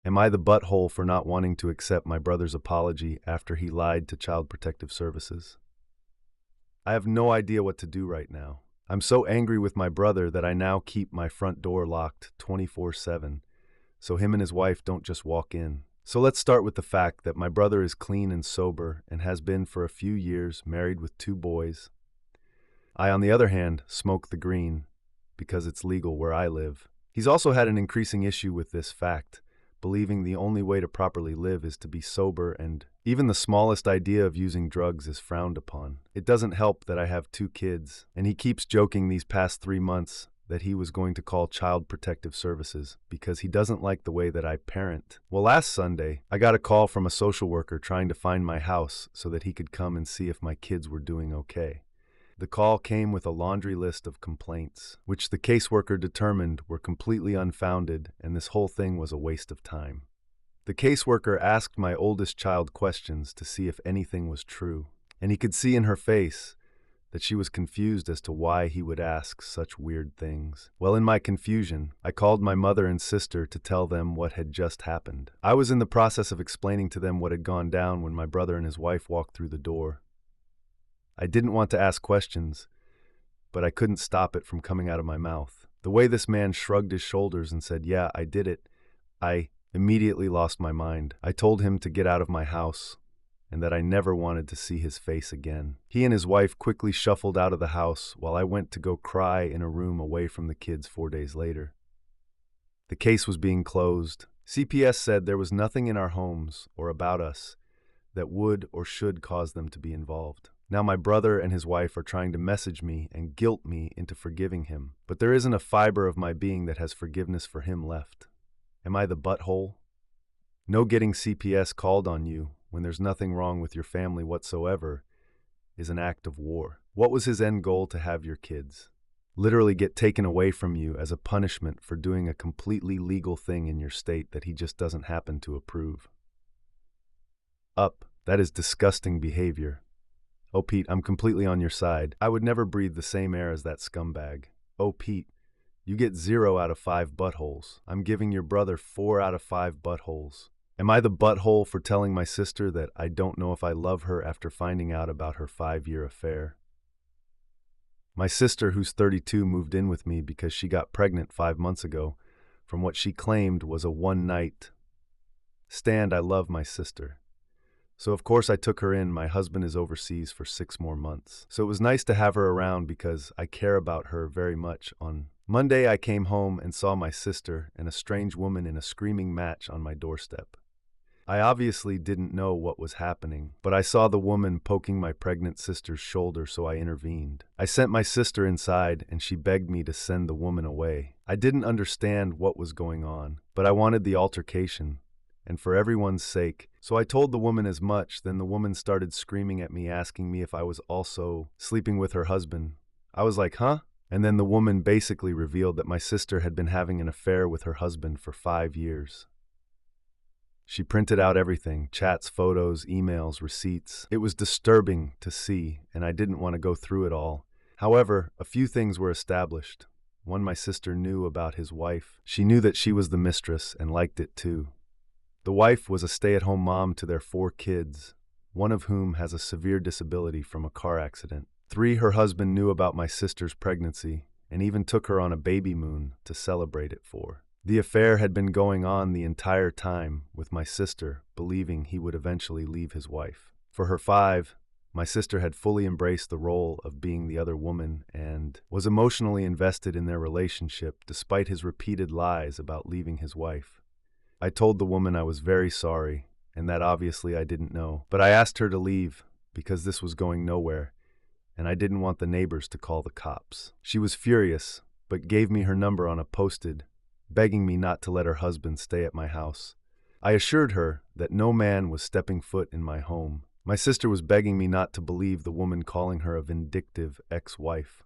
Am I the butthole for not wanting to accept my brother's apology after he lied to Child Protective Services? I have no idea what to do right now. I'm so angry with my brother that I now keep my front door locked 24/7, so him and his wife don't just walk in. So let's start with the fact that my brother is clean and sober and has been for a few years, married with 2 boys. I, on the other hand, smoke the green because it's legal where I live. He's also had an increasing issue with this fact, believing the only way to properly live is to be sober, and even the smallest idea of using drugs is frowned upon. It doesn't help that I have 2 kids, and he keeps joking these past 3 months that he was going to call Child Protective Services because he doesn't like the way that I parent. Well, last Sunday, I got a call from a social worker trying to find my house so that he could come and see if my kids were doing okay. The call came with a laundry list of complaints, which the caseworker determined were completely unfounded, and this whole thing was a waste of time. The caseworker asked my oldest child questions to see if anything was true, and he could see in her face that she was confused as to why he would ask such weird things. Well, in my confusion, I called my mother and sister to tell them what had just happened. I was in the process of explaining to them what had gone down when my brother and his wife walked through the door. I didn't want to ask questions, but I couldn't stop it from coming out of my mouth. The way this man shrugged his shoulders and said, "Yeah, I did it," I immediately lost my mind. I told him to get out of my house and that I never wanted to see his face again. He and his wife quickly shuffled out of the house while I went to go cry in a room away from the kids 4 days later. The case was being closed. CPS said there was nothing in our homes or about us that would or should cause them to be involved. Now my brother and his wife are trying to message me and guilt me into forgiving him, but there isn't a fiber of my being that has forgiveness for him left. Am I the butthole? No getting CPS called on you when there's nothing wrong with your family whatsoever is an act of war. What was his end goal to have your kids literally get taken away from you as a punishment for doing a completely legal thing in your state that he just doesn't happen to approve? That is disgusting behavior. Oh, Pete, I'm completely on your side. I would never breathe the same air as that scumbag. Oh, Pete, you get 0 out of 5 buttholes. I'm giving your brother 4 out of 5 buttholes. Am I the butthole for telling my sister that I don't know if I love her after finding out about her 5-year affair? My sister, who's 32, moved in with me because she got pregnant 5 months ago from what she claimed was a one-night stand. I love my sister. So of course I took her in. My husband is overseas for 6 more months. So it was nice to have her around because I care about her very much. On Monday I came home and saw my sister and a strange woman in a screaming match on my doorstep. I obviously didn't know what was happening, but I saw the woman poking my pregnant sister's shoulder, so I intervened. I sent my sister inside and she begged me to send the woman away. I didn't understand what was going on, but I wanted the altercation, and for everyone's sake. So I told the woman as much. Then the woman started screaming at me, asking me if I was also sleeping with her husband. I was like, huh? And then the woman basically revealed that my sister had been having an affair with her husband for 5 years. She printed out everything: chats, photos, emails, receipts. It was disturbing to see, and I didn't want to go through it all. However, a few things were established. One, my sister knew about his wife. She knew that she was the mistress and liked it too. The wife was a stay-at-home mom to their 4 kids, one of whom has a severe disability from a car accident. 3, her husband knew about my sister's pregnancy and even took her on a baby moon to celebrate it for. The affair had been going on the entire time, with my sister believing he would eventually leave his wife. For her 5, my sister had fully embraced the role of being the other woman and was emotionally invested in their relationship despite his repeated lies about leaving his wife. I told the woman I was very sorry, and that obviously I didn't know, but I asked her to leave because this was going nowhere, and I didn't want the neighbors to call the cops. She was furious, but gave me her number on a post-it, begging me not to let her husband stay at my house. I assured her that no man was stepping foot in my home. My sister was begging me not to believe the woman, calling her a vindictive ex-wife.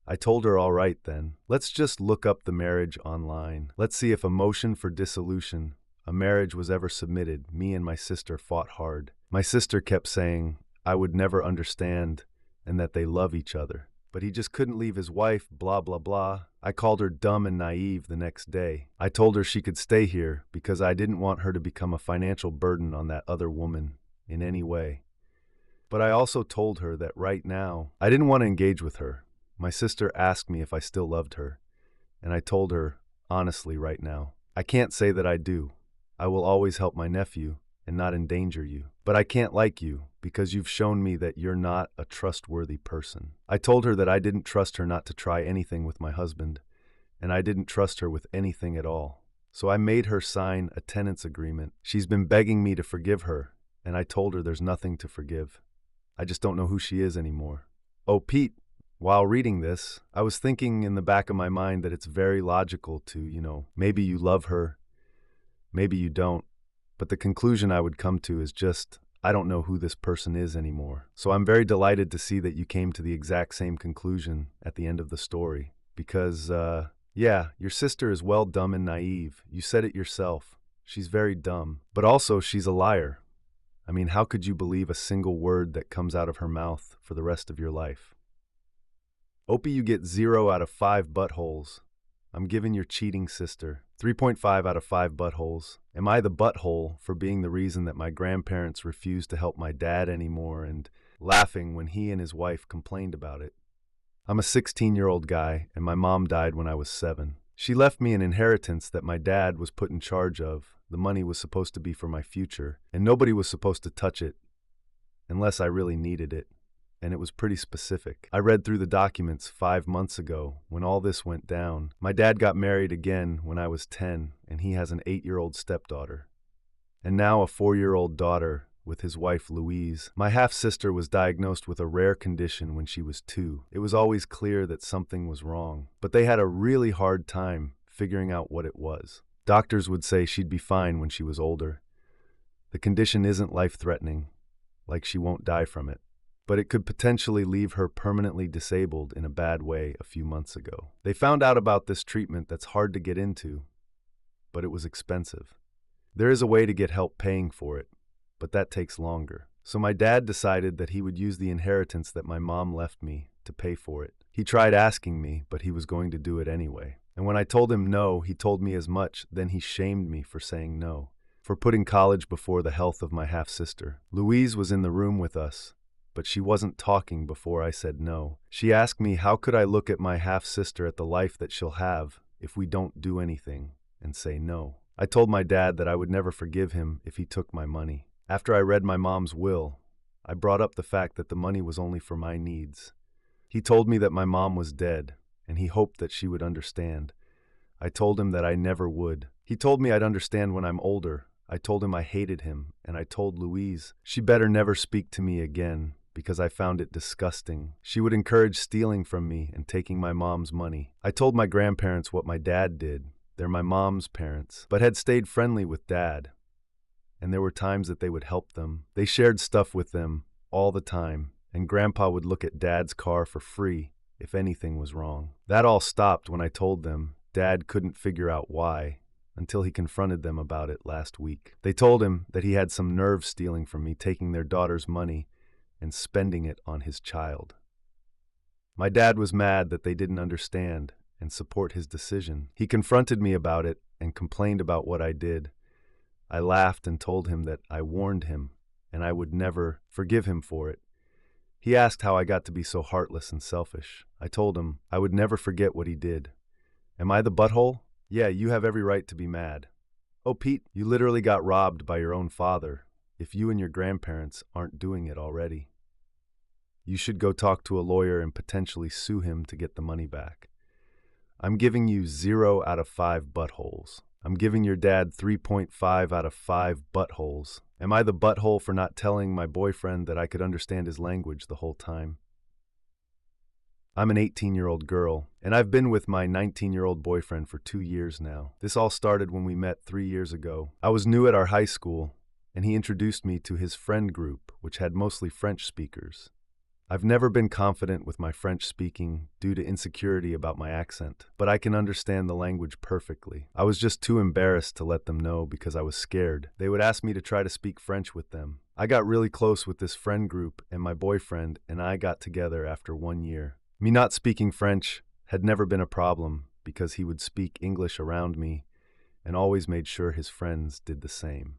I told her, all right then, let's just look up the marriage online. Let's see if a motion for dissolution, a marriage, was ever submitted. Me and my sister fought hard. My sister kept saying I would never understand and that they love each other. But he just couldn't leave his wife, blah, blah, blah. I called her dumb and naive the next day. I told her she could stay here because I didn't want her to become a financial burden on that other woman in any way. But I also told her that right now, I didn't want to engage with her. My sister asked me if I still loved her, and I told her, honestly right now, I can't say that I do. I will always help my nephew and not endanger you. But I can't like you because you've shown me that you're not a trustworthy person. I told her that I didn't trust her not to try anything with my husband, and I didn't trust her with anything at all. So I made her sign a tenants agreement. She's been begging me to forgive her, and I told her there's nothing to forgive. I just don't know who she is anymore. Oh, Pete, while reading this, I was thinking in the back of my mind that it's very logical to, maybe you love her, maybe you don't. But the conclusion I would come to is just, I don't know who this person is anymore. So I'm very delighted to see that you came to the exact same conclusion at the end of the story. Because, yeah, your sister is well dumb and naive. You said it yourself. She's very dumb. But also, she's a liar. I mean, how could you believe a single word that comes out of her mouth for the rest of your life? Opie, you get 0 out of 5 buttholes. I'm giving your cheating sister 3.5 out of 5 buttholes. Am I the butthole for being the reason that my grandparents refused to help my dad anymore and laughing when he and his wife complained about it? I'm a 16-year-old guy, and my mom died when I was 7. She left me an inheritance that my dad was put in charge of. The money was supposed to be for my future, and nobody was supposed to touch it unless I really needed it. And it was pretty specific. I read through the documents 5 months ago when all this went down. My dad got married again when I was 10, and he has an 8-year-old stepdaughter. And now a 4-year-old daughter with his wife Louise. My half-sister was diagnosed with a rare condition when she was 2. It was always clear that something was wrong, but they had a really hard time figuring out what it was. Doctors would say she'd be fine when she was older. The condition isn't life-threatening, like she won't die from it, but it could potentially leave her permanently disabled in a bad way a few months ago. They found out about this treatment that's hard to get into, but it was expensive. There is a way to get help paying for it, but that takes longer. So my dad decided that he would use the inheritance that my mom left me to pay for it. He tried asking me, but he was going to do it anyway. And when I told him no, he told me as much, then he shamed me for saying no, for putting college before the health of my half-sister. Louise was in the room with us, but she wasn't talking before I said no. She asked me how could I look at my half-sister at the life that she'll have if we don't do anything and say no. I told my dad that I would never forgive him if he took my money. After I read my mom's will, I brought up the fact that the money was only for my needs. He told me that my mom was dead, and he hoped that she would understand. I told him that I never would. He told me I'd understand when I'm older. I told him I hated him, and I told Louise she better never speak to me again because I found it disgusting. She would encourage stealing from me and taking my mom's money. I told my grandparents what my dad did. They're my mom's parents, but had stayed friendly with Dad. And there were times that they would help them. They shared stuff with them all the time, and Grandpa would look at Dad's car for free if anything was wrong. That all stopped when I told them Dad couldn't figure out why until he confronted them about it last week. They told him that he had some nerve stealing from me, taking their daughter's money and spending it on his child. My dad was mad that they didn't understand and support his decision. He confronted me about it and complained about what I did. I laughed and told him that I warned him and I would never forgive him for it. He asked how I got to be so heartless and selfish. I told him I would never forget what he did. Am I the butthole? Yeah, you have every right to be mad. Oh, Pete, you literally got robbed by your own father if you and your grandparents aren't doing it already. You should go talk to a lawyer and potentially sue him to get the money back. I'm giving you 0 out of 5 buttholes. I'm giving your dad 3.5 out of 5 buttholes. Am I the butthole for not telling my boyfriend that I could understand his language the whole time? I'm an 18-year-old girl, and I've been with my 19-year-old boyfriend for 2 years now. This all started when we met 3 years ago. I was new at our high school, and he introduced me to his friend group, which had mostly French speakers. I've never been confident with my French speaking due to insecurity about my accent, but I can understand the language perfectly. I was just too embarrassed to let them know because I was scared. They would ask me to try to speak French with them. I got really close with this friend group, and my boyfriend and I got together after 1 year. Me not speaking French had never been a problem because he would speak English around me and always made sure his friends did the same.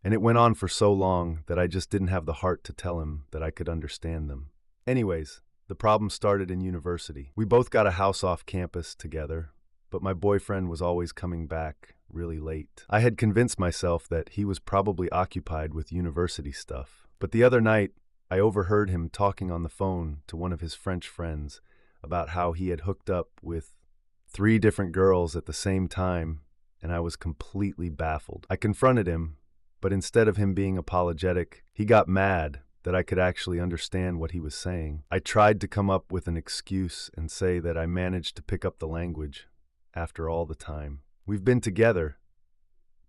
And it went on for so long that I just didn't have the heart to tell him that I could understand them. Anyways, the problem started in university. We both got a house off campus together, but my boyfriend was always coming back really late. I had convinced myself that he was probably occupied with university stuff. But the other night, I overheard him talking on the phone to one of his French friends about how he had hooked up with 3 different girls at the same time, and I was completely baffled. I confronted him, but instead of him being apologetic, he got mad that I could actually understand what he was saying. I tried to come up with an excuse and say that I managed to pick up the language after all the time. We've been together,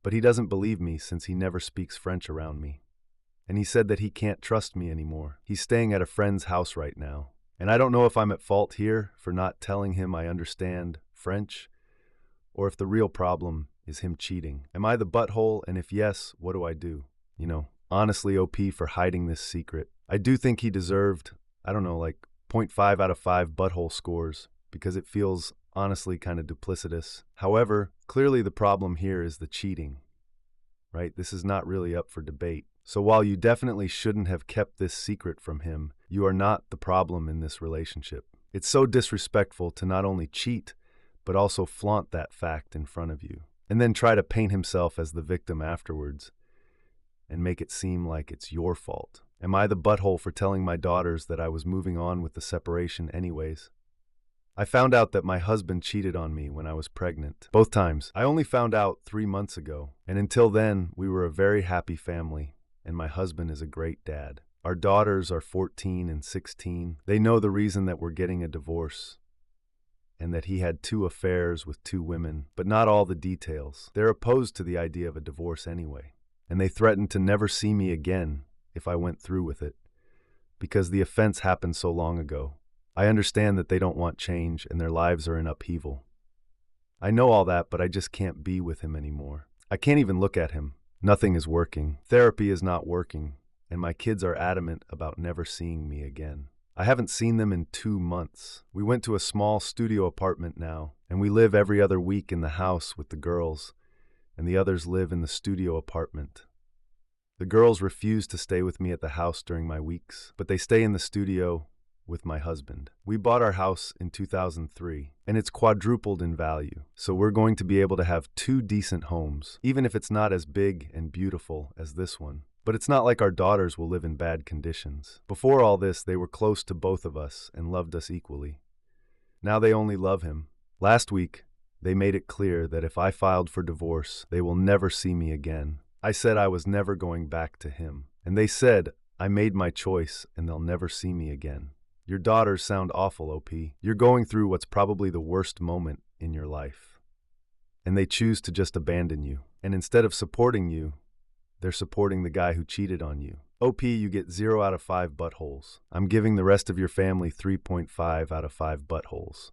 but he doesn't believe me since he never speaks French around me. And he said that he can't trust me anymore. He's staying at a friend's house right now. And I don't know if I'm at fault here for not telling him I understand French, or if the real problem is him cheating. Am I the butthole? And if yes, what do I do? Honestly, OP, for hiding this secret. I do think he deserved, I don't know, like 0.5 out of 5 butthole scores, because it feels honestly kind of duplicitous. However, clearly the problem here is the cheating, right? This is not really up for debate. So while you definitely shouldn't have kept this secret from him, you are not the problem in this relationship. It's so disrespectful to not only cheat, but also flaunt that fact in front of you, and then try to paint himself as the victim afterwards and make it seem like it's your fault. Am I the butthole for telling my daughters that I was moving on with the separation anyways? I found out that my husband cheated on me when I was pregnant. Both times. I only found out 3 months ago, and until then, we were a very happy family, and my husband is a great dad. Our daughters are 14 and 16. They know the reason that we're getting a divorce, and that he had 2 affairs with 2 women, but not all the details. They're opposed to the idea of a divorce anyway, and they threatened to never see me again if I went through with it, because the offense happened so long ago. I understand that they don't want change and their lives are in upheaval. I know all that, but I just can't be with him anymore. I can't even look at him. Nothing is working. Therapy is not working, and my kids are adamant about never seeing me again. I haven't seen them in 2 months. We went to a small studio apartment now, and we live every other week in the house with the girls, and the others live in the studio apartment. The girls refuse to stay with me at the house during my weeks, but they stay in the studio with my husband. We bought our house in 2003, and it's quadrupled in value, so we're going to be able to have 2 decent homes, even if it's not as big and beautiful as this one. But it's not like our daughters will live in bad conditions. Before all this, they were close to both of us and loved us equally. Now they only love him. Last week, they made it clear that if I filed for divorce, they will never see me again. I said I was never going back to him, and they said I made my choice and they'll never see me again. Your daughters sound awful, OP. You're going through what's probably the worst moment in your life, and they choose to just abandon you. And instead of supporting you, they're supporting the guy who cheated on you. OP, you get 0 out of 5 buttholes. I'm giving the rest of your family 3.5 out of 5 buttholes.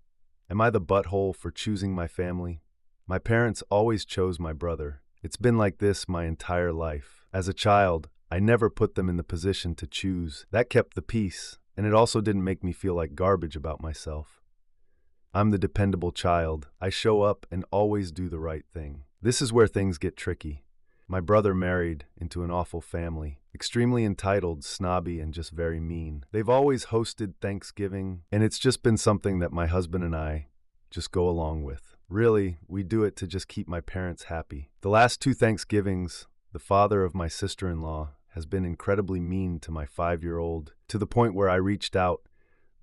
Am I the butthole for choosing my family? My parents always chose my brother. It's been like this my entire life. As a child, I never put them in the position to choose. That kept the peace, and it also didn't make me feel like garbage about myself. I'm the dependable child. I show up and always do the right thing. This is where things get tricky. My brother married into an awful family, extremely entitled, snobby, and just very mean. They've always hosted Thanksgiving, and it's just been something that my husband and I just go along with. Really, we do it to just keep my parents happy. The last 2 Thanksgivings, the father of my sister-in-law has been incredibly mean to my 5-year-old, to the point where I reached out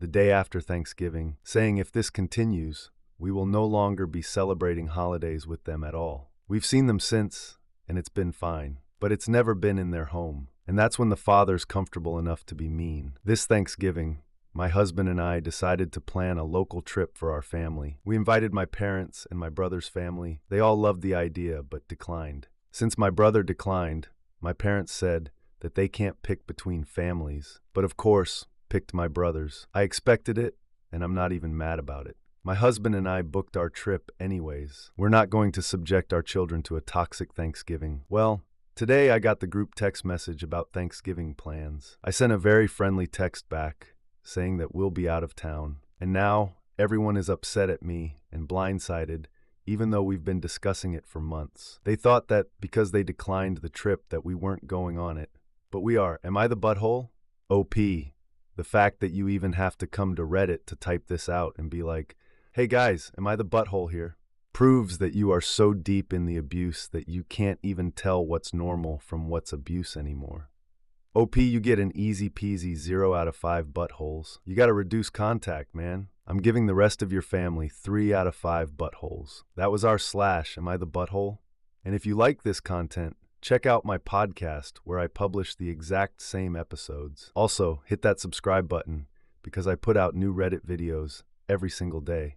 the day after Thanksgiving, saying if this continues, we will no longer be celebrating holidays with them at all. We've seen them since, and it's been fine, but it's never been in their home, and that's when the father's comfortable enough to be mean. This Thanksgiving, my husband and I decided to plan a local trip for our family. We invited my parents and my brother's family. They all loved the idea, but declined. Since my brother declined, my parents said that they can't pick between families, but of course, picked my brother's. I expected it, and I'm not even mad about it. My husband and I booked our trip anyways. We're not going to subject our children to a toxic Thanksgiving. Well, today I got the group text message about Thanksgiving plans. I sent a very friendly text back saying that we'll be out of town. And now, Everyone is upset at me and blindsided, even though we've been discussing it for months. They thought that because they declined the trip that we weren't going on it. But we are. Am I the butthole? OP. The fact that you even have to come to Reddit to type this out and be like, hey guys, am I the butthole here? Proves that you are so deep in the abuse that you can't even tell what's normal from what's abuse anymore. OP, you get an easy peasy 0 out of 5 buttholes. You gotta reduce contact, man. I'm giving the rest of your family 3 out of 5 buttholes. That was our slash, Am I the Butthole? And if you like this content, check out my podcast where I publish the exact same episodes. Also, hit that subscribe button because I put out new Reddit videos every single day.